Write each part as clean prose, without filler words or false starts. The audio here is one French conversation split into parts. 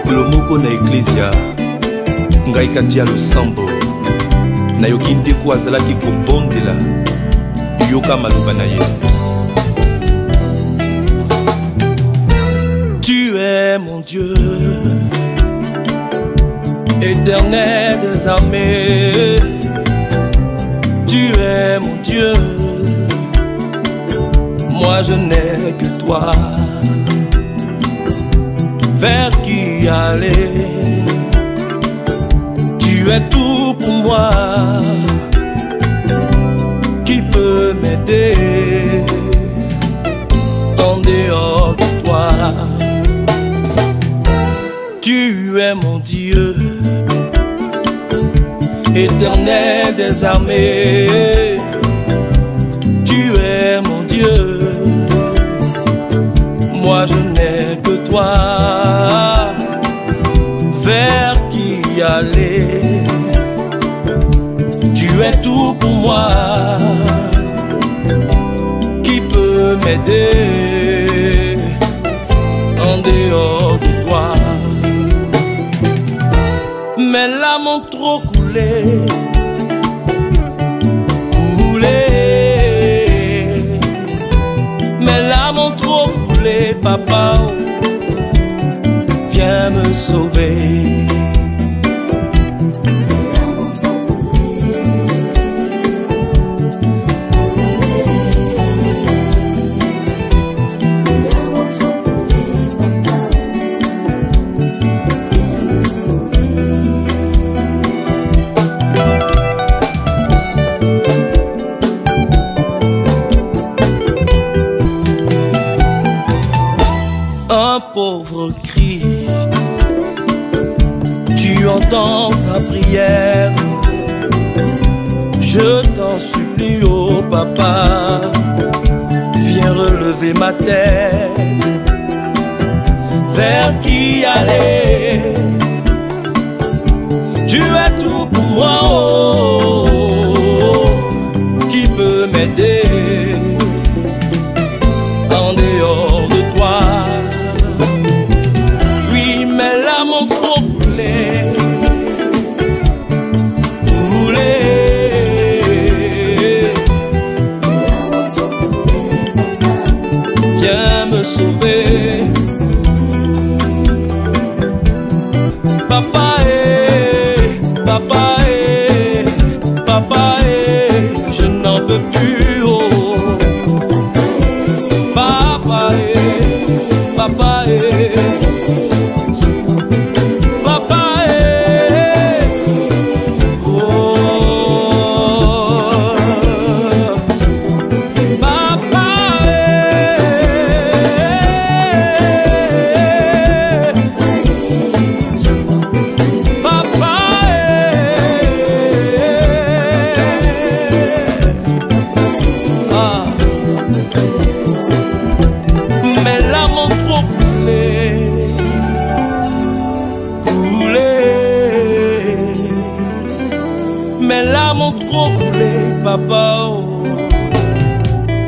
mokolo moko na eklezia ngai katia losambo nayoki ndeko azalaki kobondela yoka maloba na ye. Tu es mon Dieu, éternel des armées. Tu es mon Dieu, moi je n'ai que toi. Vers qui aller? Tu es tout pour moi. Qui peut m'aider en dehors de toi? Tu es mon Dieu, éternel des armées. Tu es mon Dieu, moi je n'ai que toi. Vers qui aller? Tu es tout pour moi. Qui peut m'aider en dehors de toi? Mes larmes ont trop coulé, mes larmes ont trop coulé, papa, viens me sauver. Un pauvre cri, tu entends sa prière. Je t'en supplie, oh papa, viens relever ma tête. Vers qui aller? Tu es tout pour moi, oh, qui peut m'aider en dehors de toi? Oui, mes larmes ont trop coulé, viens me sauver, papa, papa, papa, je n'en peux plus, oh, papa, papa, mes larmes ont trop coulé, papa, oh,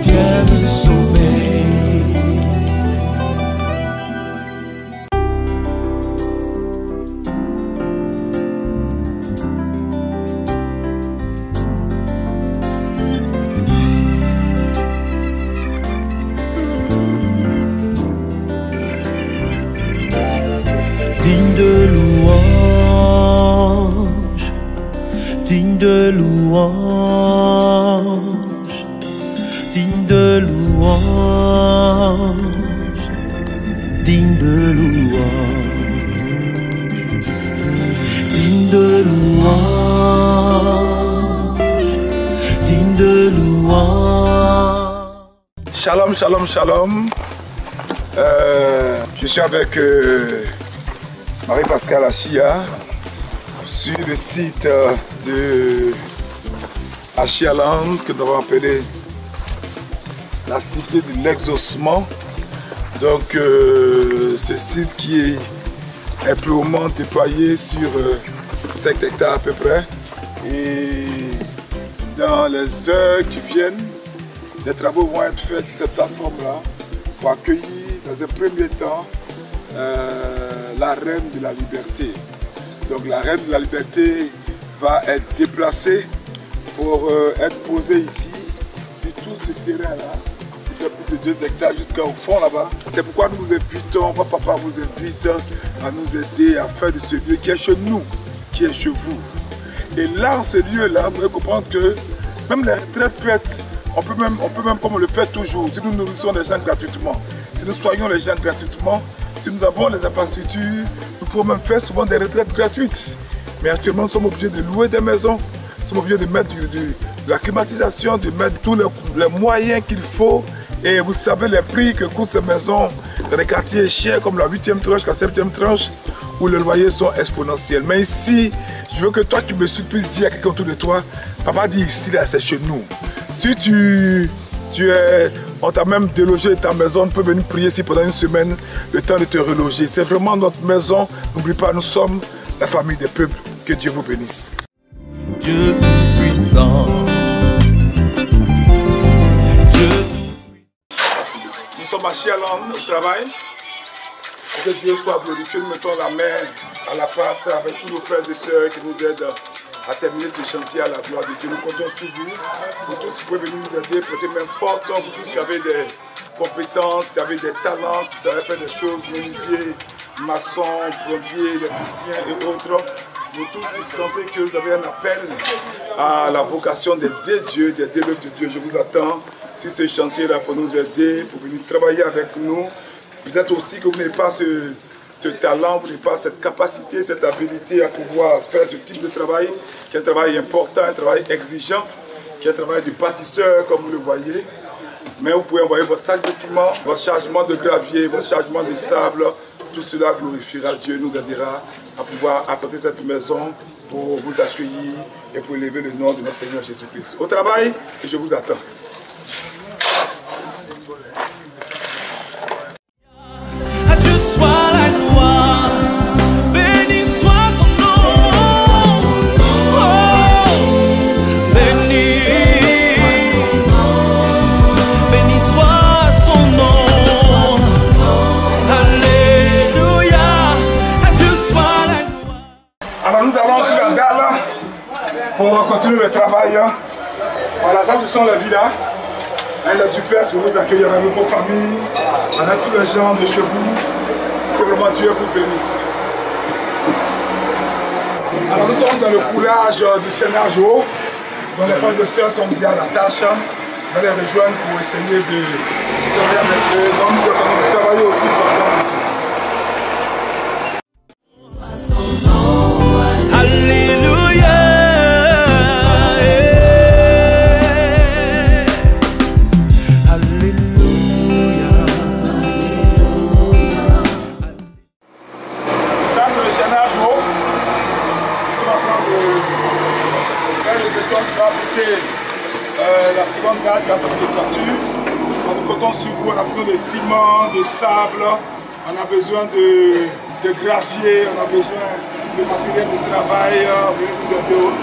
viens me sauver. Digne de louange, digne de louange, digne de louange, digne de louange, digne de louange, digne de louange. Shalom, shalom, shalom. Je suis avec Marie-Pascale Achia sur le site de Achialand, que nous avons appelé la cité de l'exaucement. Donc ce site qui est pour le moment déployé sur 5 hectares à peu près. Et dans les heures qui viennent, des travaux vont être faits sur cette plateforme-là pour accueillir dans un premier temps la reine de la liberté. Donc la reine de la liberté va être déplacée pour être posée ici, sur tout ce terrain-là, qui fait plus de 2 hectares jusqu'au fond là-bas. C'est pourquoi nous vous invitons, votre papa vous invite à nous aider à faire de ce lieu qui est chez nous, qui est chez vous. Et là, en ce lieu-là, vous allez comprendre que même les retraites faites, on peut même comme on le fait toujours, si nous nourrissons les gens gratuitement, si nous soignons les gens gratuitement, si nous avons les infrastructures, nous pouvons même faire souvent des retraites gratuites. Mais actuellement, nous sommes obligés de louer des maisons, nous sommes obligés de mettre de la climatisation, de mettre tous les moyens qu'il faut. Et vous savez les prix que coûtent ces maisons dans les quartiers chers comme la 8e tranche, la 7e tranche, où les loyers sont exponentiels. Mais ici, je veux que toi qui me suis puisses dire à quelqu'un autour de toi, papa dit ici, là, c'est chez nous. Si on t'a même délogé de ta maison, on peut venir prier ici pendant une semaine, le temps de te reloger. C'est vraiment notre maison. N'oublie pas, nous sommes la famille des peuples. Que Dieu vous bénisse. Dieu puissant. Nous sommes à Chialand au travail. Que Dieu soit glorifié. Nous mettons la main à la pâte avec tous nos frères et sœurs qui nous aident à terminer ce chantier à la gloire de Dieu. Nous comptons sur vous, pour tous qui pouvez venir nous aider, prêter main forte, pour tous qui avez des compétences, qui avez des talents, qui savent faire des choses, menuisiers, maçons, plombiers, électriciens et autres. Vous tous qui sentez que vous avez un appel à la vocation d'aider Dieu, d'aider l'œuvre de Dieu, je vous attends sur ce chantier-là pour nous aider, pour venir travailler avec nous. Peut-être aussi que vous n'avez pas ce talent, vous n'avez pas cette capacité, cette habilité à pouvoir faire ce type de travail, qui est un travail important, un travail exigeant, qui est un travail de bâtisseur, comme vous le voyez. Mais vous pouvez envoyer votre sac de ciment, votre chargement de gravier, votre chargement de sable. Tout cela glorifiera Dieu, nous aidera à pouvoir apporter cette maison pour vous accueillir et pour élever le nom de notre Seigneur Jésus-Christ. Au travail, je vous attends. Pour continuer le travail, voilà, ça ce sont les villas, la duplex pour vous accueillir avec vos familles, avec tous les gens de chez vous, que vraiment Dieu vous bénisse. Alors nous sommes dans le coulage du chaînage haut, dont les frères et sœurs sont déjà à la tâche. Vous allez rejoindre pour essayer de travailler avec eux. Donc nous allons travailler aussi pendant. La seconde date, grâce à votre toiture, nous comptons sur vous. On a besoin de ciment, de sable, on a besoin de gravier, on a besoin de matériel de travail. Venez nous aider.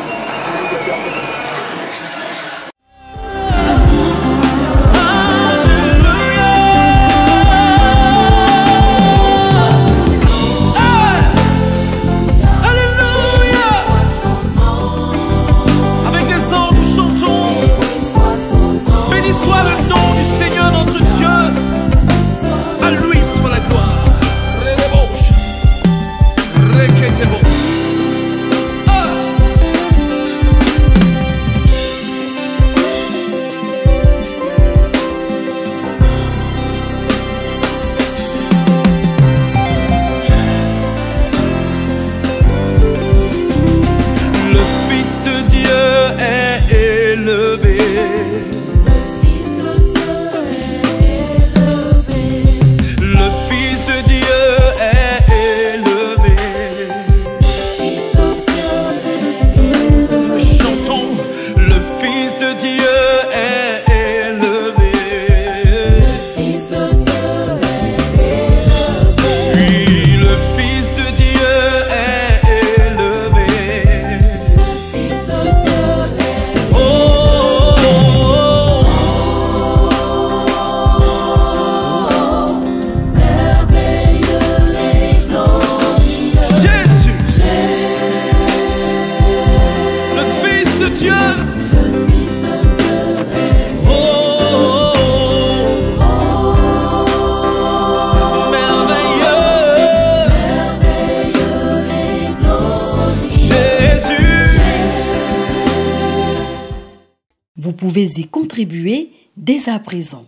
pouvez y contribuer dès à présent.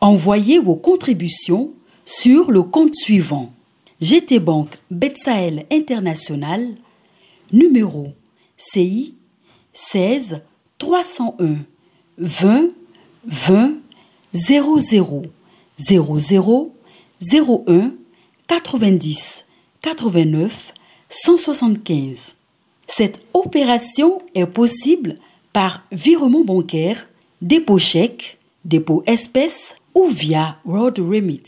Envoyez vos contributions sur le compte suivant: GT Bank Betsael International, numéro CI 16 301 20 20 00 00 01 90 89 175. Cette opération est possible par virement bancaire, dépôt chèque, dépôt espèce ou via Road Remit.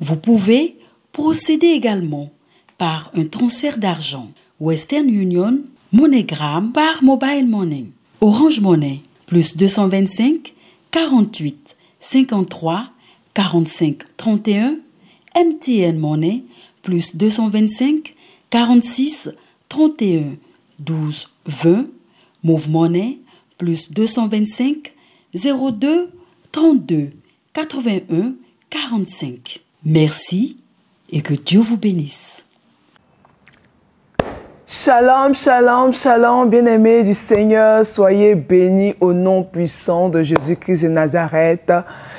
Vous pouvez procéder également par un transfert d'argent Western Union, MoneyGram par Mobile Money, Orange Money, plus 225 48 53 45 31, MTN Money, plus 225 46 31 12 20, Move Money, plus 225 02 32 81 45. Merci et que Dieu vous bénisse. Shalom, shalom, shalom, bien-aimés du Seigneur, soyez bénis au nom puissant de Jésus-Christ de Nazareth.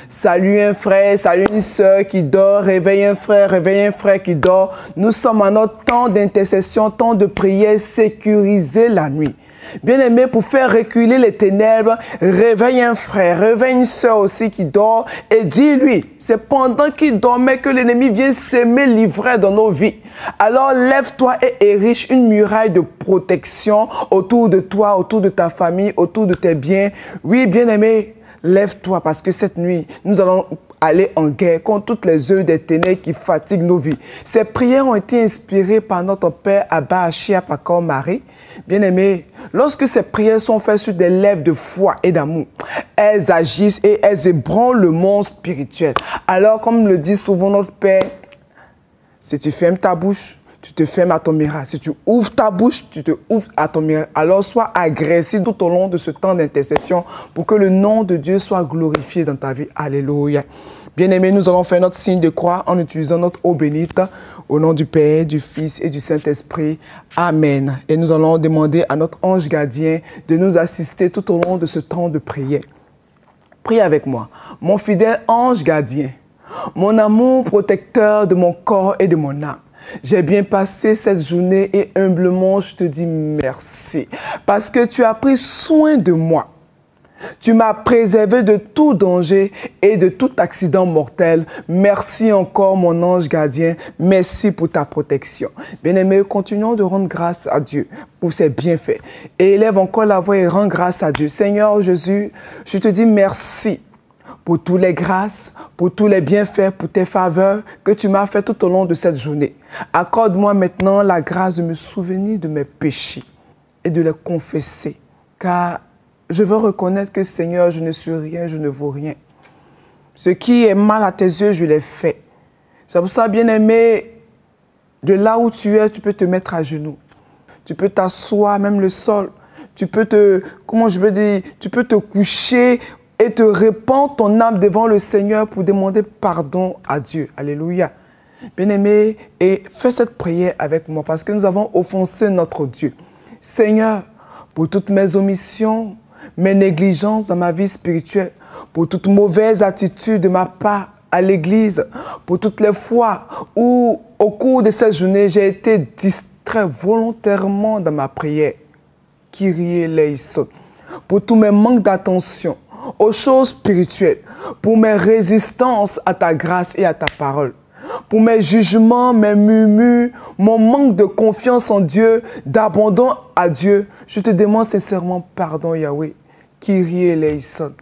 Salut un frère, salut une sœur qui dort, réveille un frère qui dort. Nous sommes à notre temps d'intercession, temps de prière, sécuriser la nuit. Bien-aimé, pour faire reculer les ténèbres, réveille un frère, réveille une sœur aussi qui dort et dis-lui, c'est pendant qu'il dormait que l'ennemi vient s'aimer l'ivraie dans nos vies. Alors lève-toi et érige une muraille de protection autour de toi, autour de ta famille, autour de tes biens. Oui, bien-aimé, lève-toi parce que cette nuit, nous allons aller en guerre contre toutes les œuvres des ténèbres qui fatiguent nos vies. Ces prières ont été inspirées par notre Père Abba Achia Pakor Marie. Bien-aimés, lorsque ces prières sont faites sur des lèvres de foi et d'amour, elles agissent et elles ébranlent le monde spirituel. Alors, comme le dit souvent notre Père, si tu fermes ta bouche, tu te fermes à ton miracle. Si tu ouvres ta bouche, tu te ouvres à ton miracle. Alors, sois agressif tout au long de ce temps d'intercession pour que le nom de Dieu soit glorifié dans ta vie. Alléluia. Bien-aimés, nous allons faire notre signe de croix en utilisant notre eau bénite au nom du Père, du Fils et du Saint-Esprit. Amen. Et nous allons demander à notre ange gardien de nous assister tout au long de ce temps de prière. Prie avec moi. Mon fidèle ange gardien, mon amour protecteur de mon corps et de mon âme, j'ai bien passé cette journée et humblement je te dis merci parce que tu as pris soin de moi. Tu m'as préservé de tout danger et de tout accident mortel. Merci encore mon ange gardien. Merci pour ta protection. Bien-aimés, continuons de rendre grâce à Dieu pour ses bienfaits. Et élève encore la voix et rends grâce à Dieu. Seigneur Jésus, je te dis merci pour toutes les grâces, pour tous les bienfaits, pour tes faveurs que tu m'as fait tout au long de cette journée. Accorde-moi maintenant la grâce de me souvenir de mes péchés et de les confesser. Car je veux reconnaître que Seigneur, je ne suis rien, je ne vaux rien. Ce qui est mal à tes yeux, je l'ai fait. C'est pour ça, bien-aimé, de là où tu es, tu peux te mettre à genoux. Tu peux t'asseoir, même le sol. Tu peux tu peux te coucher et te répandre ton âme devant le Seigneur pour demander pardon à Dieu. Alléluia. Bien-aimé, et fais cette prière avec moi parce que nous avons offensé notre Dieu. Seigneur, pour toutes mes omissions, mes négligences dans ma vie spirituelle, pour toute mauvaise attitude de ma part à l'église, pour toutes les fois où, au cours de cette journée, j'ai été distrait volontairement dans ma prière. Kyrie eleison. Pour tous mes manques d'attention aux choses spirituelles, pour mes résistances à ta grâce et à ta parole, pour mes jugements, mes murmures, mon manque de confiance en Dieu, d'abandon à Dieu, je te demande sincèrement pardon, Yahweh. Kyrie eleison.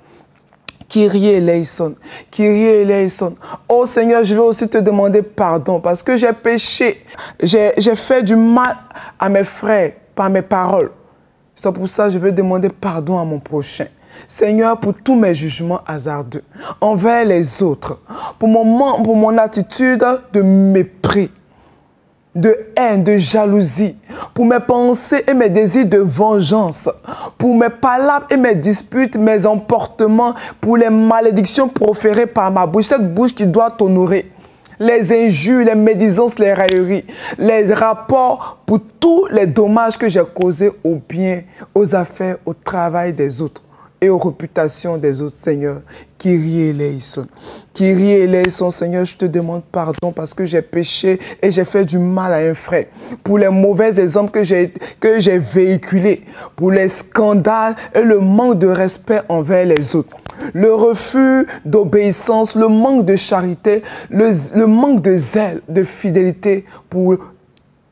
Kyrie eleison. Kyrie eleison. Oh Seigneur, je veux aussi te demander pardon parce que j'ai péché. J'ai fait du mal à mes frères par mes paroles. C'est pour ça que je veux demander pardon à mon prochain. Seigneur, pour tous mes jugements hasardeux envers les autres, pour mon attitude de mépris, de haine, de jalousie, pour mes pensées et mes désirs de vengeance, pour mes palabres et mes disputes, mes emportements, pour les malédictions proférées par ma bouche, cette bouche qui doit t'honorer, les injures, les médisances, les railleries, les rapports pour tous les dommages que j'ai causés aux biens, aux affaires, au travail des autres. Et et aux réputations des autres, Seigneur. Kyrie eleison. Kyrie eleison, Seigneur, je te demande pardon parce que j'ai péché et j'ai fait du mal à un frère. Pour les mauvais exemples que j'ai véhiculés, pour les scandales et le manque de respect envers les autres. Le refus d'obéissance, le manque de charité, le manque de zèle, de fidélité pour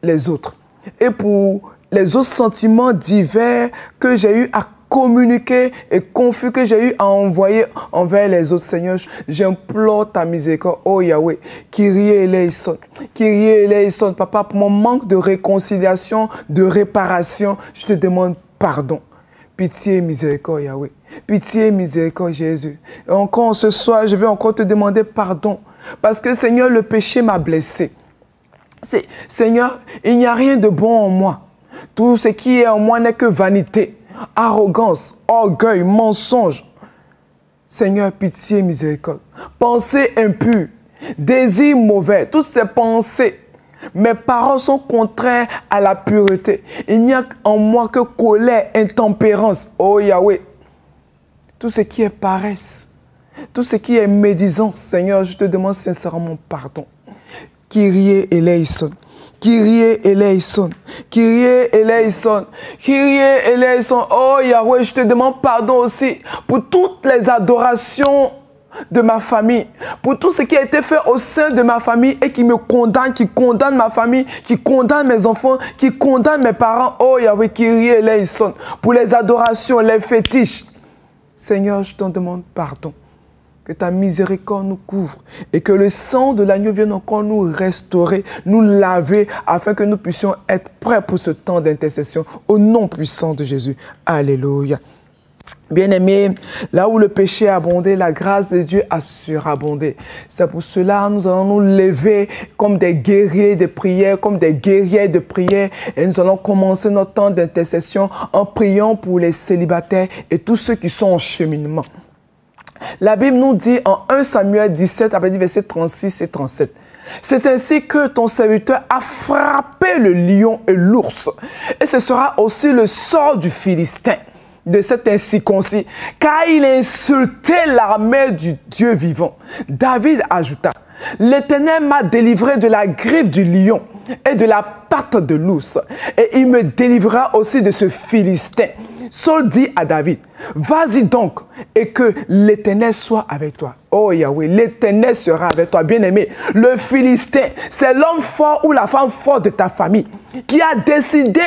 les autres. Et pour les autres sentiments divers que j'ai eu à communiquer et confus que j'ai eu à envoyer envers les autres, Seigneur, j'implore ta miséricorde, oh Yahweh, Kyrie eleison, Kyrie eleison, Papa, pour mon manque de réconciliation, de réparation, je te demande pardon. Pitié et miséricorde, Yahweh. Pitié et miséricorde, Jésus. Et encore ce soir, je vais encore te demander pardon, parce que, Seigneur, le péché m'a blessé. Seigneur, il n'y a rien de bon en moi. Tout ce qui est en moi n'est que vanité, arrogance, orgueil, mensonge. Seigneur, pitié et miséricorde. Pensées impures, désirs mauvais, toutes ces pensées, mes paroles sont contraires à la pureté. Il n'y a en moi que colère, intempérance. Oh Yahweh, tout ce qui est paresse, tout ce qui est médisance, Seigneur, je te demande sincèrement pardon. Kyrie eleison. Kyrie eleison, Kyrie eleison, Kyrie eleison. Oh Yahweh, je te demande pardon aussi pour toutes les adorations de ma famille, pour tout ce qui a été fait au sein de ma famille et qui me condamne, qui condamne ma famille, qui condamne mes enfants, qui condamne mes parents. Oh Yahweh, Kyrie eleison, pour les adorations, les fétiches. Seigneur, je t'en demande pardon. Que ta miséricorde nous couvre et que le sang de l'agneau vienne encore nous restaurer, nous laver, afin que nous puissions être prêts pour ce temps d'intercession au nom puissant de Jésus. Alléluia. Bien-aimés, là où le péché a abondé, la grâce de Dieu a surabondé. C'est pour cela que nous allons nous lever comme des guerriers de prière, comme des guerrières de prière. Et nous allons commencer notre temps d'intercession en priant pour les célibataires et tous ceux qui sont en cheminement. La Bible nous dit en 1 Samuel 17, après versets 36 et 37. C'est ainsi que ton serviteur a frappé le lion et l'ours. Et ce sera aussi le sort du Philistin, de cet incirconcis, car il a insulté l'armée du Dieu vivant. David ajouta, l'Éternel m'a délivré de la griffe du lion et de la patte de l'ours, et il me délivrera aussi de ce Philistin. Saul dit à David, vas-y donc et que l'Éternel soit avec toi. Oh Yahweh, l'Éternel sera avec toi. Bien-aimé, le Philistin, c'est l'homme fort ou la femme forte de ta famille qui a décidé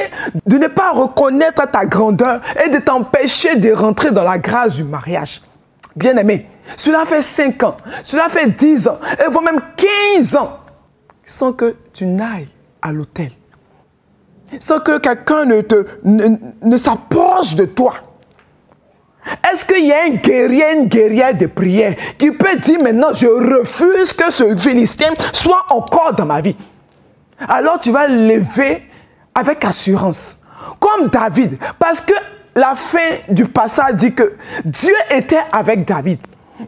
de ne pas reconnaître ta grandeur et de t'empêcher de rentrer dans la grâce du mariage. Bien-aimé, cela fait 5 ans, cela fait 10 ans, et voire même 15 ans, sans que tu n'ailles à l'autel. Sans que quelqu'un ne s'approche de toi. Est-ce qu'il y a un guerrier, une guerrière de prière qui peut dire maintenant, je refuse que ce Philistin soit encore dans ma vie? Alors tu vas lever avec assurance, comme David, parce que la fin du passage dit que Dieu était avec David.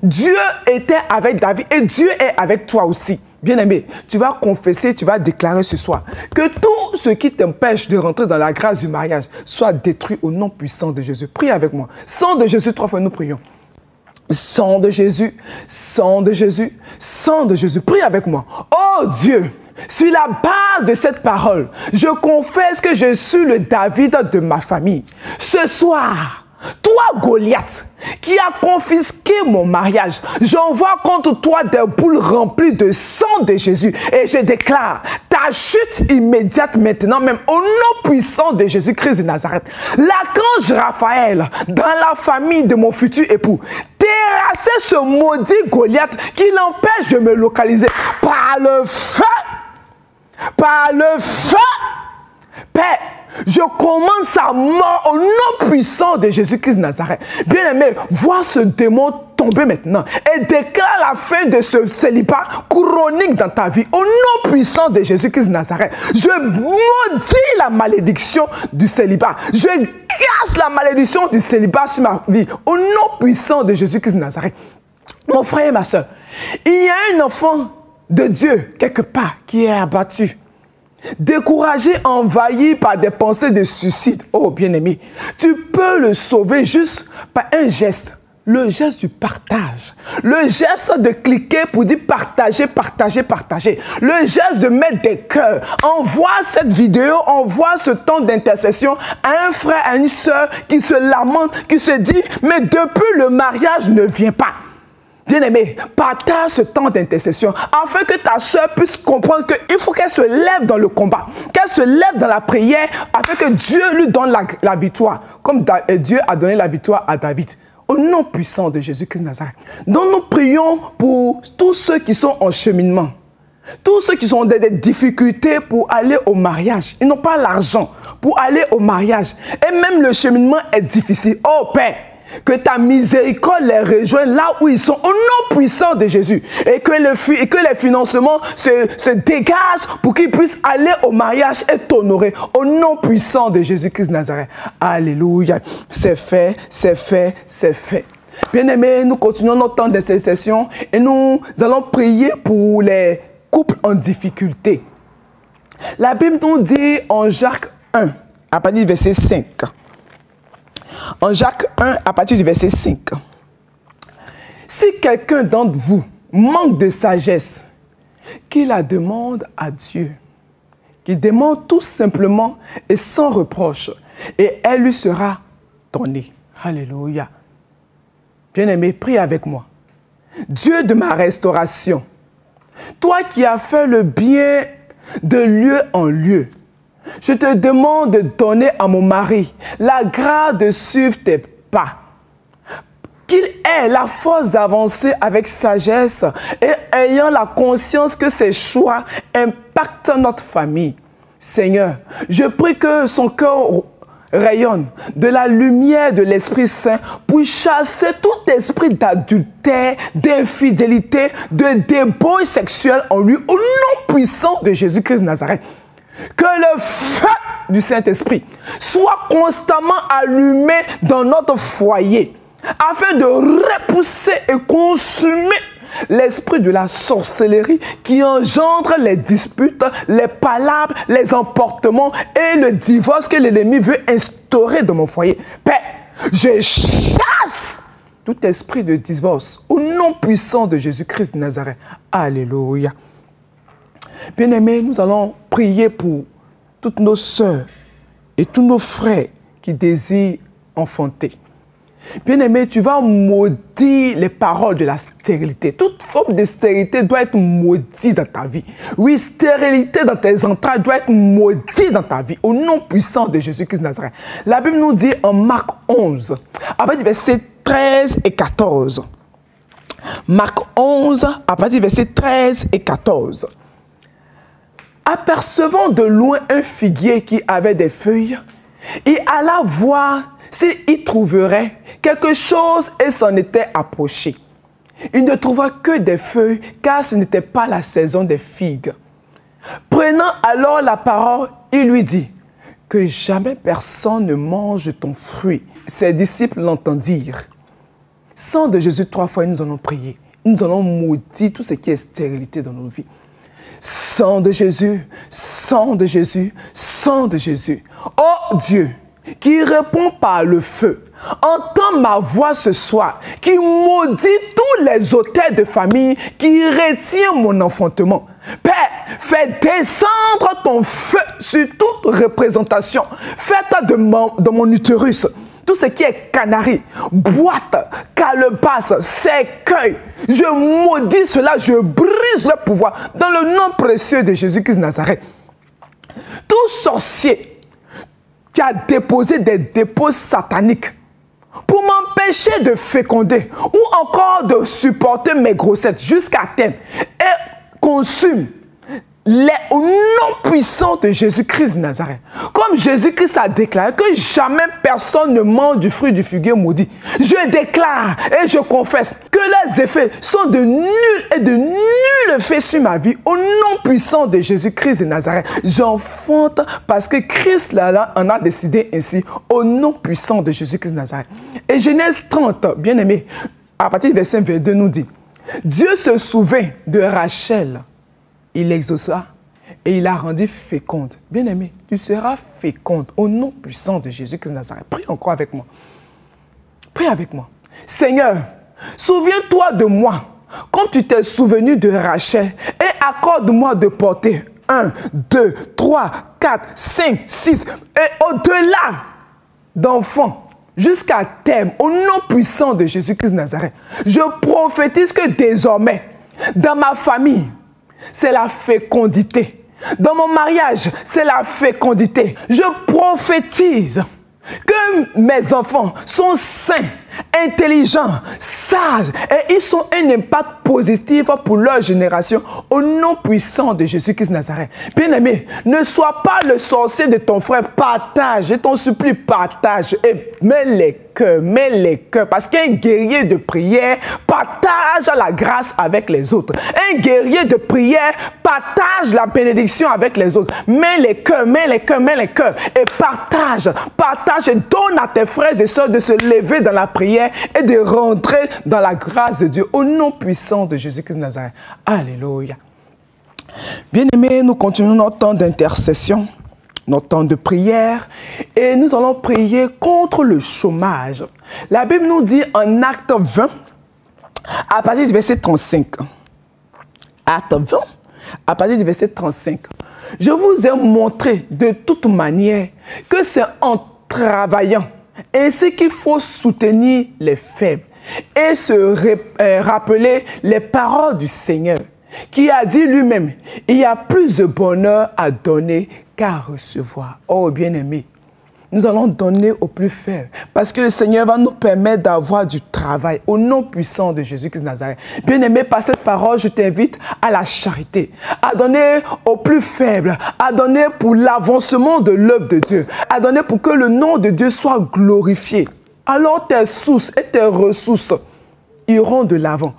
Dieu était avec David et Dieu est avec toi aussi. Bien-aimé, tu vas confesser, tu vas déclarer ce soir que tout ce qui t'empêche de rentrer dans la grâce du mariage soit détruit au nom puissant de Jésus. Prie avec moi. Sang de Jésus, 3 fois nous prions. Sang de Jésus, sang de Jésus, sang de Jésus. Prie avec moi. Oh Dieu, sur la base de cette parole, je confesse que je suis le David de ma famille. Ce soir, toi, Goliath, qui a confisqué mon mariage, j'envoie contre toi des boules remplies de sang de Jésus. Et je déclare ta chute immédiate maintenant, même au nom puissant de Jésus-Christ de Nazareth. L'archange Raphaël, dans la famille de mon futur époux, terrasser ce maudit Goliath qui l'empêche de me localiser par le feu. Par le feu. Père, je commande sa mort au nom puissant de Jésus-Christ de Nazareth. Bien-aimé, vois ce démon tomber maintenant et déclare la fin de ce célibat chronique dans ta vie. Au nom puissant de Jésus-Christ de Nazareth, je maudis la malédiction du célibat. Je casse la malédiction du célibat sur ma vie. Au nom puissant de Jésus-Christ de Nazareth. Mon frère et ma soeur, il y a un enfant de Dieu quelque part qui est abattu. découragé, envahi par des pensées de suicide, oh bien-aimé, tu peux le sauver juste par un geste. Le geste du partage. Le geste de cliquer pour dire partager, partager, partager. Le geste de mettre des cœurs. Envoie cette vidéo, envoie ce temps d'intercession à un frère, à une soeur qui se lamente, qui se dit, mais depuis le mariage ne vient pas. Bien-aimé, partage ce temps d'intercession afin que ta soeur puisse comprendre qu'il faut qu'elle se lève dans le combat, qu'elle se lève dans la prière afin que Dieu lui donne la victoire, comme Dieu a donné la victoire à David. Au nom puissant de Jésus-Christ de Nazareth. Donc nous prions pour tous ceux qui sont en cheminement, tous ceux qui sont dans des difficultés pour aller au mariage. Ils n'ont pas l'argent pour aller au mariage. Et même le cheminement est difficile. Oh Père, que ta miséricorde les rejoigne là où ils sont, au nom puissant de Jésus. Et que les financements se dégagent pour qu'ils puissent aller au mariage et t'honorer. Au nom puissant de Jésus-Christ de Nazareth. Alléluia. C'est fait, c'est fait, c'est fait. Bien-aimés, nous continuons notre temps d'intercession et nous allons prier pour les couples en difficulté. La Bible nous dit en Jacques 1, à partir du verset 5. En Jacques 1, à partir du verset 5. Si quelqu'un d'entre vous manque de sagesse, qu'il la demande à Dieu, qu'il demande tout simplement et sans reproche, et elle lui sera donnée. Alléluia. Bien-aimé, prie avec moi. Dieu de ma restauration, toi qui as fait le bien de lieu en lieu, je te demande de donner à mon mari la grâce de suivre tes pas. Qu'il ait la force d'avancer avec sagesse et ayant la conscience que ses choix impactent notre famille. Seigneur, je prie que son cœur rayonne de la lumière de l'Esprit Saint pour chasser tout esprit d'adultère, d'infidélité, de débauche sexuelle en lui, au nom puissant de Jésus-Christ de Nazareth. Que le feu du Saint-Esprit soit constamment allumé dans notre foyer afin de repousser et consumer l'esprit de la sorcellerie qui engendre les disputes, les palabres, les emportements et le divorce que l'ennemi veut instaurer dans mon foyer. Père, je chasse tout esprit de divorce au nom puissant de Jésus-Christ de Nazareth. Alléluia. Bien-aimés, nous allons prier pour toutes nos sœurs et tous nos frères qui désirent enfanter. Bien-aimé, tu vas maudire les paroles de la stérilité. Toute forme de stérilité doit être maudite dans ta vie. Oui, stérilité dans tes entrailles doit être maudite dans ta vie. Au nom puissant de Jésus-Christ de Nazareth. La Bible nous dit en Marc 11, à partir du verset 13 et 14. Marc 11, à partir du verset 13 et 14. Apercevant de loin un figuier qui avait des feuilles, il alla voir s'il y trouverait quelque chose et s'en était approché. Il ne trouva que des feuilles, car ce n'était pas la saison des figues. Prenant alors la parole, il lui dit, que jamais personne ne mange ton fruit. Ses disciples l'entendirent. Sang de Jésus, 3 fois, nous allons prier. Nous allons maudire tout ce qui est stérilité dans nos vies. Sang de Jésus, sang de Jésus, sang de Jésus. Oh Dieu, qui répond par le feu, entends ma voix ce soir, qui maudit tous les autels de famille, qui retient mon enfantement. Père, fais descendre ton feu sur toute représentation. Fais-toi de mon utérus tout ce qui est canari, boîte, calebasse, cercueil. Je maudis cela, je brise le pouvoir dans le nom précieux de Jésus-Christ de Nazareth. Tout sorcier qui a déposé des dépôts sataniques pour m'empêcher de féconder ou encore de supporter mes grossesses jusqu'à terme et consume au nom puissant de Jésus-Christ de Nazareth. Comme Jésus-Christ a déclaré que jamais personne ne mange du fruit du figuier maudit. Je déclare et je confesse que leurs effets sont de nul et de nul effet sur ma vie. Au nom puissant de Jésus-Christ de Nazareth, j'enfante parce que Christ là en a décidé ainsi. Au nom puissant de Jésus-Christ de Nazareth. Et Genèse 30, bien aimé, à partir du verset 22 nous dit, Dieu se souvint de Rachel. Il l'exauça et il l'a rendue féconde. Bien-aimé, tu seras féconde au nom puissant de Jésus-Christ de Nazareth. Prie encore avec moi. Prie avec moi. Seigneur, souviens-toi de moi, comme tu t'es souvenu de Rachel, et accorde-moi de porter 1, 2, 3, 4, 5, 6, et au-delà d'enfants, jusqu'à terme, au nom puissant de Jésus-Christ de Nazareth. Je prophétise que désormais, dans ma famille, c'est la fécondité. Dans mon mariage, c'est la fécondité. Je prophétise que mes enfants sont sains, intelligents, sages et ils sont un impact positif pour leur génération au nom puissant de Jésus-Christ de Nazareth. Bien-aimé, ne sois pas le sorcier de ton frère, partage, je t'en supplie, partage et mets les cœurs, parce qu'un guerrier de prière partage la grâce avec les autres. Un guerrier de prière partage la bénédiction avec les autres. Mets les cœurs et partage et donne à tes frères et sœurs de se lever dans la prière et de rentrer dans la grâce de Dieu au nom puissant de Jésus-Christ de Nazareth. Alléluia. Bien-aimés, nous continuons notre temps d'intercession, notre temps de prière, et nous allons prier contre le chômage. La Bible nous dit en Acte 20, à partir du verset 35. Acte 20, à partir du verset 35. Je vous ai montré de toute manière que c'est en travaillant ainsi qu'il faut soutenir les faibles et se rappeler les paroles du Seigneur qui a dit lui-même, il y a plus de bonheur à donner qu'à recevoir. Oh bien-aimé, nous allons donner aux plus faibles parce que le Seigneur va nous permettre d'avoir du travail au nom puissant de Jésus-Christ de Nazareth. Bien-aimé, par cette parole, je t'invite à la charité, à donner aux plus faibles, à donner pour l'avancement de l'œuvre de Dieu, à donner pour que le nom de Dieu soit glorifié. Alors tes sources et tes ressources iront de l'avant.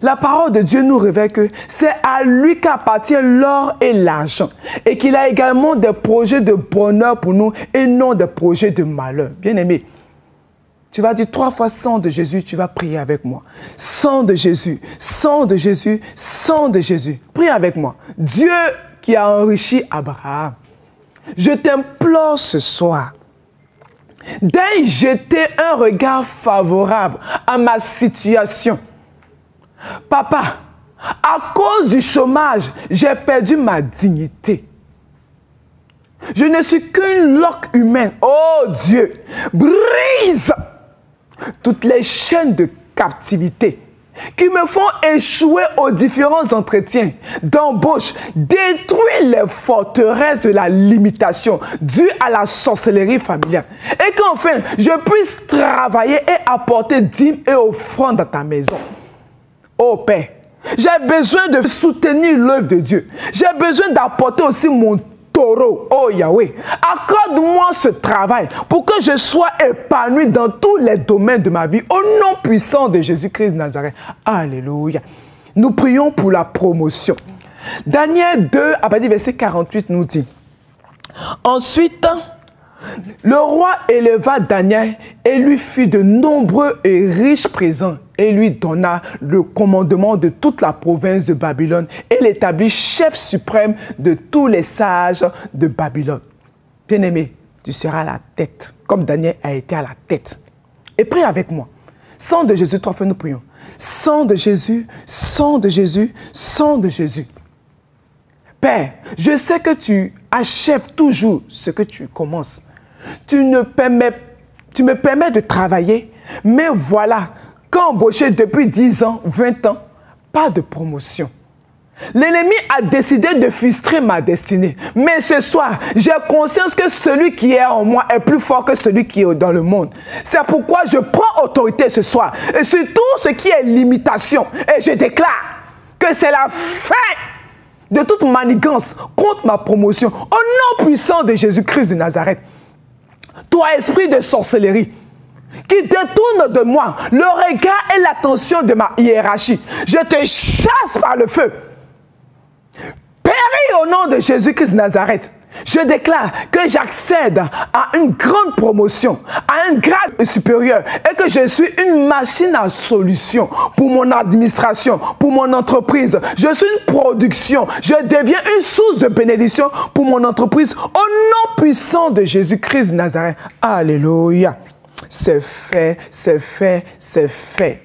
La parole de Dieu nous révèle que c'est à lui qu'appartient l'or et l'argent et qu'il a également des projets de bonheur pour nous et non des projets de malheur. Bien-aimé, tu vas dire 3 fois sang de Jésus, tu vas prier avec moi. Sang de Jésus, sang de Jésus, sang de Jésus. Prie avec moi. Dieu qui a enrichi Abraham, je t'implore ce soir d'aller jeter un regard favorable à ma situation. Papa, à cause du chômage, j'ai perdu ma dignité. Je ne suis qu'une loque humaine. Oh Dieu, brise toutes les chaînes de captivité qui me font échouer aux différents entretiens d'embauche, détruis les forteresses de la limitation dues à la sorcellerie familiale et qu'enfin je puisse travailler et apporter dîmes et offrandes dans ta maison. Oh Père, j'ai besoin de soutenir l'œuvre de Dieu. J'ai besoin d'apporter aussi mon taureau. Oh Yahweh, accorde-moi ce travail pour que je sois épanoui dans tous les domaines de ma vie. Au nom puissant de Jésus-Christ de Nazareth. Alléluia. Nous prions pour la promotion. Daniel 2, à partir du verset 48, nous dit: ensuite, le roi éleva Daniel et lui fit de nombreux et riches présents et lui donna le commandement de toute la province de Babylone et l'établit chef suprême de tous les sages de Babylone. Bien-aimé, tu seras à la tête, comme Daniel a été à la tête. Et prie avec moi. Sang de Jésus, 3 fois nous prions. Sang de Jésus, sang de Jésus, sang de Jésus. Père, je sais que tu achèves toujours ce que tu commences. Tu me permets de travailler, mais voilà, quand embauché depuis 10 ans, 20 ans, pas de promotion. L'ennemi a décidé de frustrer ma destinée. Mais ce soir, j'ai conscience que celui qui est en moi est plus fort que celui qui est dans le monde. C'est pourquoi je prends autorité ce soir. Et sur tout ce qui est limitation. Et je déclare que c'est la fin de toute manigance contre ma promotion. Au nom puissant de Jésus-Christ de Nazareth. Toi, esprit de sorcellerie, qui détourne de moi le regard et l'attention de ma hiérarchie, je te chasse par le feu. Péris au nom de Jésus-Christ de Nazareth. Je déclare que j'accède à une grande promotion, à un grade supérieur et que je suis une machine à solution pour mon administration, pour mon entreprise. Je suis une production. Je deviens une source de bénédiction pour mon entreprise au nom puissant de Jésus-Christ de Nazareth. Alléluia. C'est fait, c'est fait, c'est fait.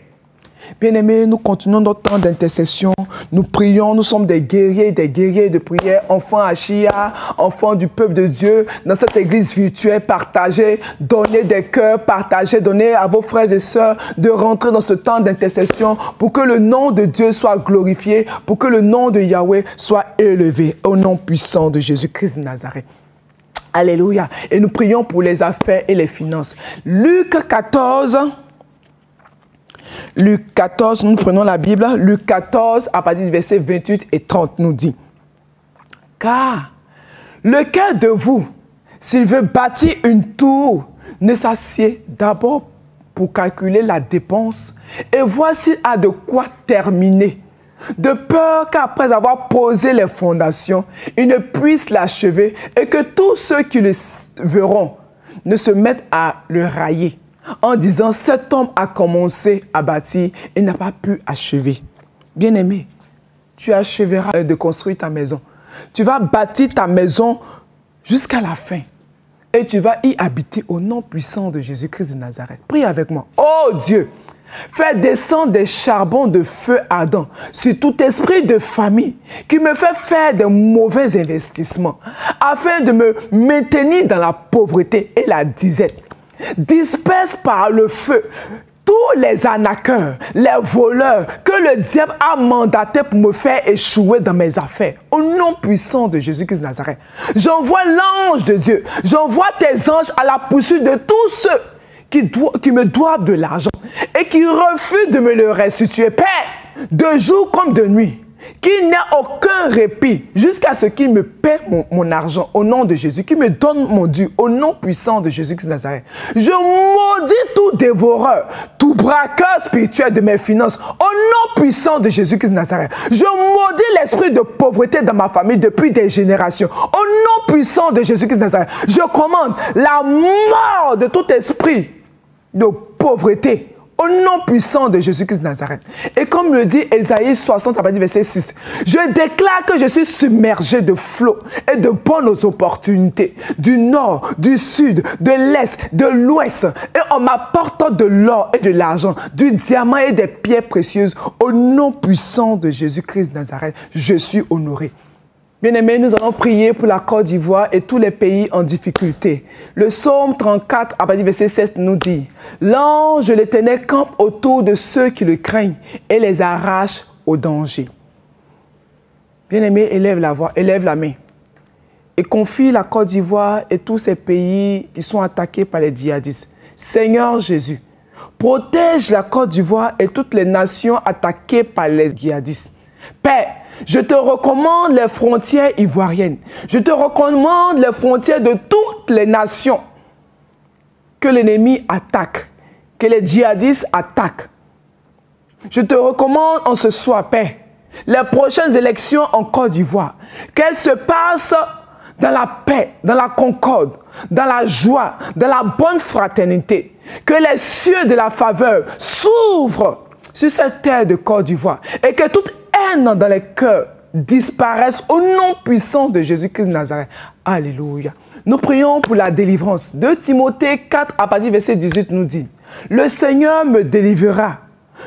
Bien-aimés, nous continuons notre temps d'intercession. Nous prions, nous sommes des guerriers de prière, enfants Ashia, enfants du peuple de Dieu, dans cette église virtuelle. Partagez, donnez des cœurs, partagez, donnez à vos frères et sœurs de rentrer dans ce temps d'intercession pour que le nom de Dieu soit glorifié, pour que le nom de Yahweh soit élevé au nom puissant de Jésus-Christ de Nazareth. Alléluia. Et nous prions pour les affaires et les finances. Luc 14... Luc 14, nous prenons la Bible, Luc 14, à partir du verset 28 et 30, nous dit: car lequel de vous, s'il veut bâtir une tour, ne s'assied d'abord pour calculer la dépense et voir s'il a de quoi terminer, de peur qu'après avoir posé les fondations, il ne puisse l'achever et que tous ceux qui le verront ne se mettent à le railler, en disant: cet homme a commencé à bâtir et n'a pas pu achever. Bien-aimé, tu achèveras de construire ta maison. Tu vas bâtir ta maison jusqu'à la fin. Et tu vas y habiter au nom puissant de Jésus-Christ de Nazareth. Prie avec moi. Oh Dieu, fais descendre des charbons de feu ardent sur tout esprit de famille qui me fait faire de mauvais investissements afin de me maintenir dans la pauvreté et la disette. Disperse par le feu tous les arnaqueurs, les voleurs que le diable a mandatés pour me faire échouer dans mes affaires. Au nom puissant de Jésus-Christ de Nazareth, j'envoie l'ange de Dieu, j'envoie tes anges à la poursuite de tous ceux qui me doivent de l'argent et qui refusent de me le restituer. Père, de jour comme de nuit, qu'il n'ait aucun répit jusqu'à ce qu'il me paie mon argent au nom de Jésus, qu'il me donne mon dû au nom puissant de Jésus-Christ de Nazareth. Je maudis tout dévoreur, tout braqueur spirituel de mes finances au nom puissant de Jésus-Christ de Nazareth. Je maudis l'esprit de pauvreté dans ma famille depuis des générations au nom puissant de Jésus-Christ de Nazareth. Je commande la mort de tout esprit de pauvreté au nom puissant de Jésus-Christ de Nazareth. Et comme le dit Ésaïe 60 à partir du verset 6, je déclare que je suis submergé de flots et de bonnes opportunités du nord, du sud, de l'est, de l'ouest. Et on m'apporte de l'or et de l'argent, du diamant et des pierres précieuses. Au nom puissant de Jésus-Christ de Nazareth, je suis honoré. Bien-aimés, nous allons prier pour la Côte d'Ivoire et tous les pays en difficulté. Le psaume 34, à partir du verset 7, nous dit: l'ange de l'Éternel campe autour de ceux qui le craignent et les arrache au danger. Bien-aimés, élève la voix, élève la main et confie la Côte d'Ivoire et tous ces pays qui sont attaqués par les djihadistes. Seigneur Jésus, protège la Côte d'Ivoire et toutes les nations attaquées par les djihadistes. Père, je te recommande les frontières ivoiriennes. Je te recommande les frontières de toutes les nations que l'ennemi attaque, que les djihadistes attaquent. Je te recommande en ce soir, Père, les prochaines élections en Côte d'Ivoire, qu'elles se passent dans la paix, dans la concorde, dans la joie, dans la bonne fraternité. Que les cieux de la faveur s'ouvrent sur cette terre de Côte d'Ivoire et que toute haine dans les cœurs disparaisse au nom puissant de Jésus-Christ de Nazareth. Alléluia. Nous prions pour la délivrance. 2 Timothée 4 à partir du verset 18 nous dit: le Seigneur me délivrera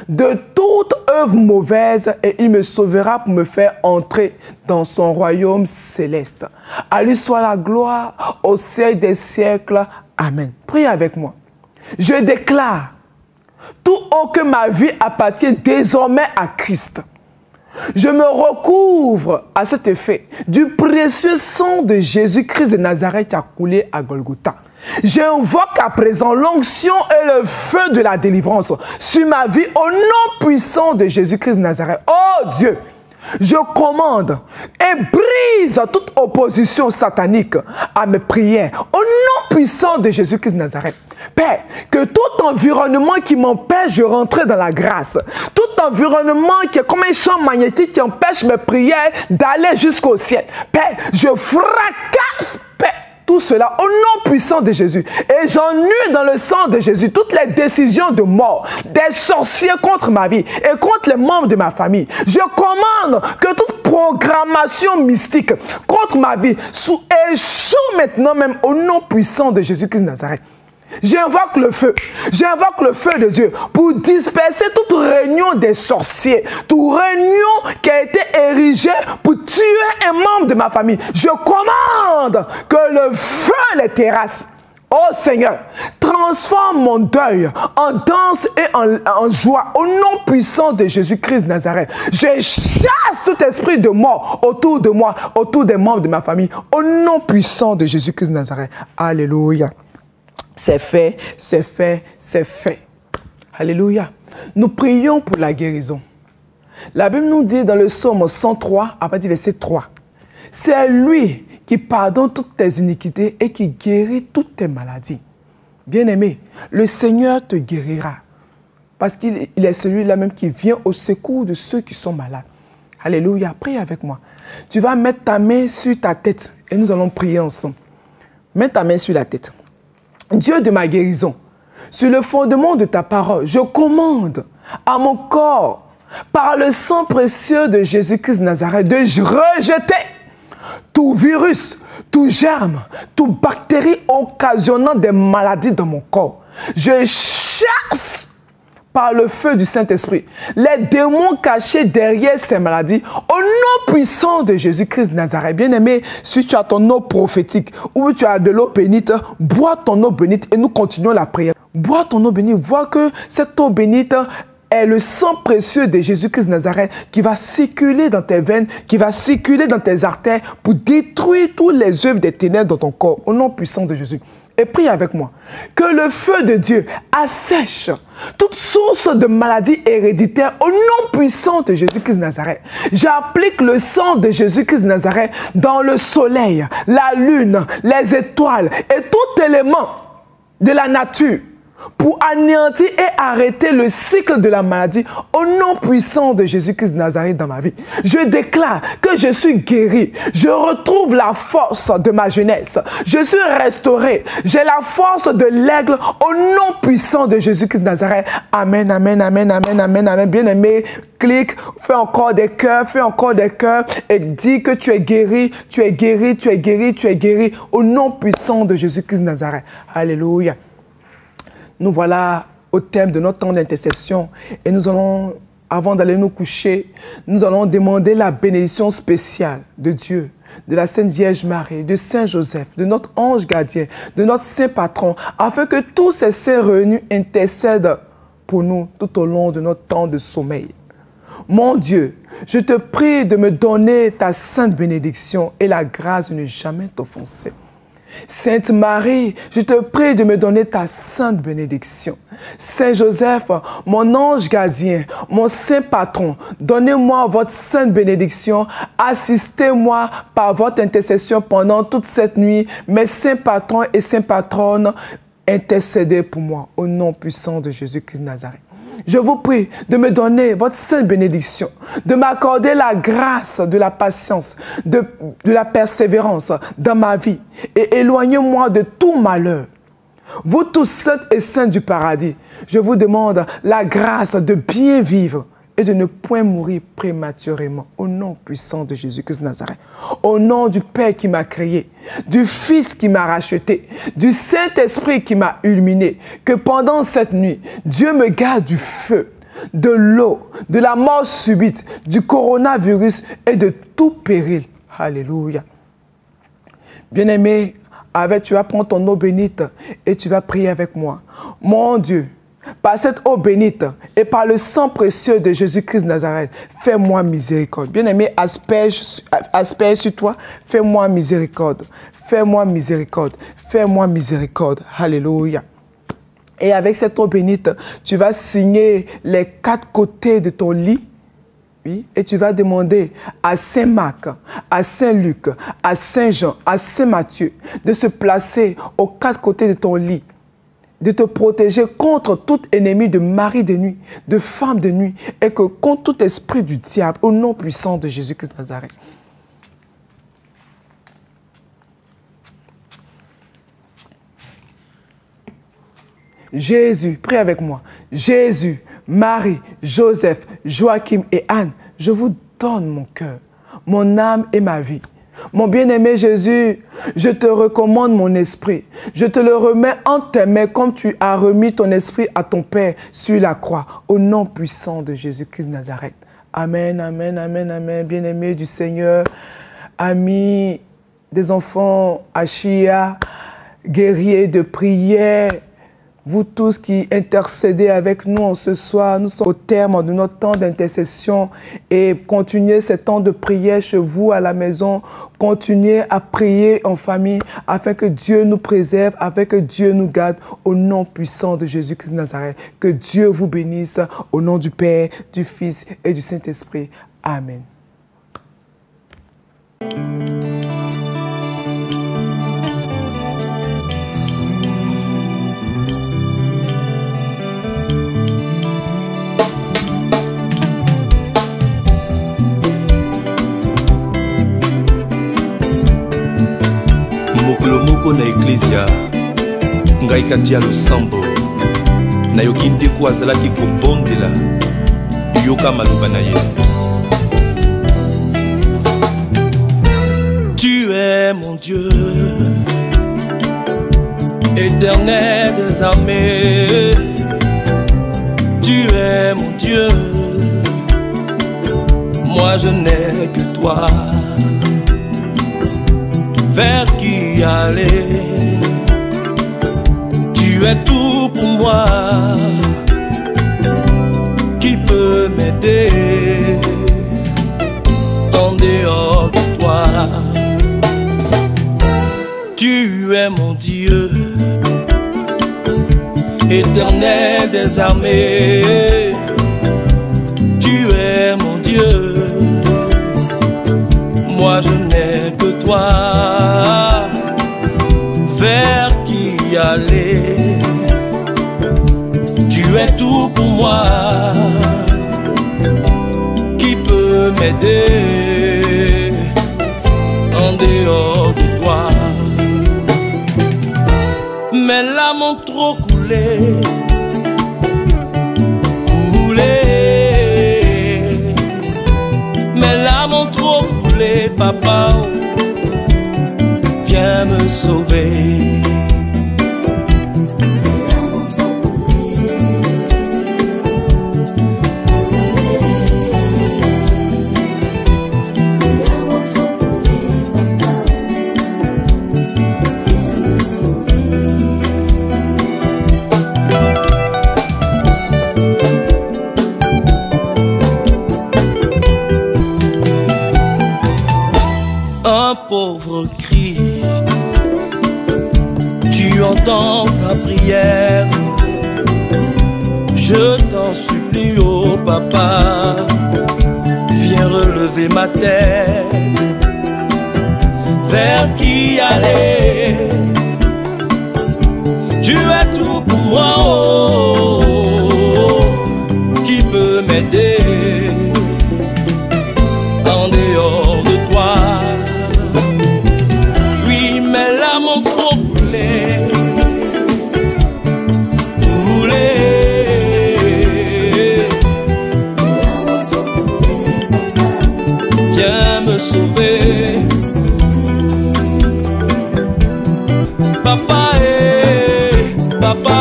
de toute œuvre mauvaise et il me sauvera pour me faire entrer dans son royaume céleste. À lui soit la gloire au siècle des siècles. Amen. Priez avec moi. Je déclare tout haut que ma vie appartient désormais à Christ. Je me recouvre à cet effet du précieux sang de Jésus-Christ de Nazareth qui a coulé à Golgotha. J'invoque à présent l'onction et le feu de la délivrance sur ma vie au nom puissant de Jésus-Christ de Nazareth. Oh Dieu, je commande et brise toute opposition satanique à mes prières. Au nom puissant de Jésus-Christ de Nazareth. Père, que tout environnement qui m'empêche de rentrer dans la grâce, tout environnement qui est comme un champ magnétique qui empêche mes prières d'aller jusqu'au ciel, Père, je fracasse, Père, tout cela au nom puissant de Jésus. Et j'annule dans le sang de Jésus toutes les décisions de mort des sorciers contre ma vie et contre les membres de ma famille. Je commande que toute programmation mystique contre ma vie échoue maintenant même au nom puissant de Jésus-Christ de Nazareth. J'invoque le feu de Dieu pour disperser toute réunion des sorciers, toute réunion qui a été érigée pour tuer un membre de ma famille. Je commande que le feu les terrasse. Oh Seigneur, transforme mon deuil en danse et en joie au nom puissant de Jésus-Christ de Nazareth. Je chasse tout esprit de mort autour de moi, autour des membres de ma famille, au nom puissant de Jésus-Christ de Nazareth. Alléluia. C'est fait, c'est fait, c'est fait. Alléluia. Nous prions pour la guérison. La Bible nous dit dans le psaume 103, à partir du verset 3, c'est lui qui pardonne toutes tes iniquités et qui guérit toutes tes maladies. Bien-aimé, le Seigneur te guérira parce qu'il est celui-là même qui vient au secours de ceux qui sont malades. Alléluia. Prie avec moi. Tu vas mettre ta main sur ta tête et nous allons prier ensemble. Mets ta main sur la tête. Dieu de ma guérison, sur le fondement de ta parole, je commande à mon corps, par le sang précieux de Jésus-Christ de Nazareth, de rejeter tout virus, tout germe, toute bactérie occasionnant des maladies dans mon corps. Je chasse par le feu du Saint-Esprit les démons cachés derrière ces maladies au nom puissant de Jésus-Christ de Nazareth. Bien-aimé, si tu as ton eau prophétique ou tu as de l'eau bénite, bois ton eau bénite et nous continuons la prière. Bois ton eau bénite, vois que cette eau bénite est le sang précieux de Jésus-Christ de Nazareth qui va circuler dans tes veines, qui va circuler dans tes artères pour détruire toutes les œuvres des ténèbres dans ton corps au nom puissant de Jésus. Et prie avec moi. Que le feu de Dieu assèche toute source de maladie héréditaire au nom puissant de Jésus-Christ de Nazareth. J'applique le sang de Jésus-Christ de Nazareth dans le soleil, la lune, les étoiles et tout élément de la nature pour anéantir et arrêter le cycle de la maladie au nom puissant de Jésus-Christ de Nazareth dans ma vie. Je déclare que je suis guéri. Je retrouve la force de ma jeunesse. Je suis restauré. J'ai la force de l'aigle au nom puissant de Jésus-Christ de Nazareth. Amen, amen, amen, amen, amen, amen. Bien-aimé, clique, fais encore des cœurs et dis que tu es guéri, tu es guéri, tu es guéri, tu es guéri au nom puissant de Jésus-Christ de Nazareth. Alléluia. Nous voilà au thème de notre temps d'intercession et nous allons, avant d'aller nous coucher, nous allons demander la bénédiction spéciale de Dieu, de la Sainte Vierge Marie, de Saint Joseph, de notre ange gardien, de notre Saint Patron, afin que tous ces saints réunis intercèdent pour nous tout au long de notre temps de sommeil. Mon Dieu, je te prie de me donner ta sainte bénédiction et la grâce de ne jamais t'offenser. Sainte Marie, je te prie de me donner ta sainte bénédiction. Saint Joseph, mon ange gardien, mon saint patron, donnez-moi votre sainte bénédiction. Assistez-moi par votre intercession pendant toute cette nuit. Mes saints patrons et saints patronnes, intercédez pour moi au nom puissant de Jésus-Christ de Nazareth. Je vous prie de me donner votre sainte bénédiction, de m'accorder la grâce de la patience, de la persévérance dans ma vie et éloignez-moi de tout malheur. Vous tous saints et saints du paradis, je vous demande la grâce de bien vivre et de ne point mourir prématurément au nom puissant de Jésus-Christ de Nazareth. Au nom du Père qui m'a créé, du Fils qui m'a racheté, du Saint-Esprit qui m'a illuminé, que pendant cette nuit, Dieu me garde du feu, de l'eau, de la mort subite, du coronavirus et de tout péril. Alléluia. Bien-aimé, tu vas prendre ton eau bénite et tu vas prier avec moi. Mon Dieu, par cette eau bénite et par le sang précieux de Jésus-Christ de Nazareth, fais-moi miséricorde. Bien-aimé, asperge sur toi, fais-moi miséricorde. Fais-moi miséricorde. Fais-moi miséricorde. Alléluia. Et avec cette eau bénite, tu vas signer les 4 côtés de ton lit Oui, et tu vas demander à Saint Marc, à Saint Luc, à Saint Jean, à Saint Matthieu de se placer aux quatre côtés de ton lit, de te protéger contre tout ennemi de mari de nuit, de femme de nuit, et que contre tout esprit du diable, au nom puissant de Jésus-Christ de Nazareth. Jésus, prie avec moi. Jésus, Marie, Joseph, Joachim et Anne, je vous donne mon cœur, mon âme et ma vie. Mon bien-aimé Jésus, je te recommande mon esprit. Je te le remets en tes mains comme tu as remis ton esprit à ton Père sur la croix, au nom puissant de Jésus-Christ de Nazareth. Amen, amen, amen, amen. Bien-aimé du Seigneur, amis des enfants, Achia, guerriers de prière, vous tous qui intercédez avec nous en ce soir, nous sommes au terme de notre temps d'intercession et continuez ce temps de prière chez vous à la maison. Continuez à prier en famille afin que Dieu nous préserve, afin que Dieu nous garde au nom puissant de Jésus-Christ de Nazareth. Que Dieu vous bénisse au nom du Père, du Fils et du Saint-Esprit. Amen. mokolo moko na eklesia ngai kati ya losambo nayoki ndeko azalaki kobondela yoka maloba na ye. Tu es mon Dieu, éternel des armées. Tu es mon Dieu, moi je n'ai que toi. Vers qui aller? Tu es tout pour moi. Qui peut m'aider en dehors de toi? Tu es mon Dieu, éternel des armées. Tu es mon Dieu, moi je n'ai que toi. Vers qui aller? Tu es tout pour moi. Qui peut m'aider en dehors de toi? Mes larmes ont trop coulé, mes larmes ont trop coulé, papa, viens me sauver. Un pauvre cri, tu entends sa prière. Je t'en supplie, oh papa, viens relever ma tête. Vers qui aller? Tu es tout pour moi, oh, qui peut m'aider en dehors de toi? Oui, mes larmes ont trop coulé, viens me sauver. Papa, papa,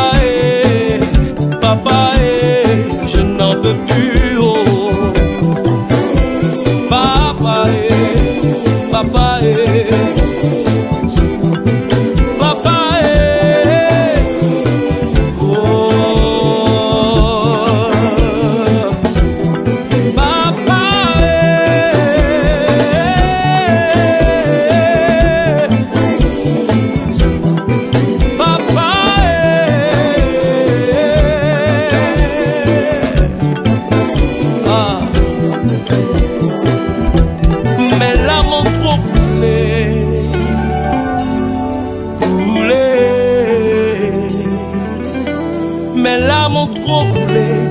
mes larmes ont trop coulé.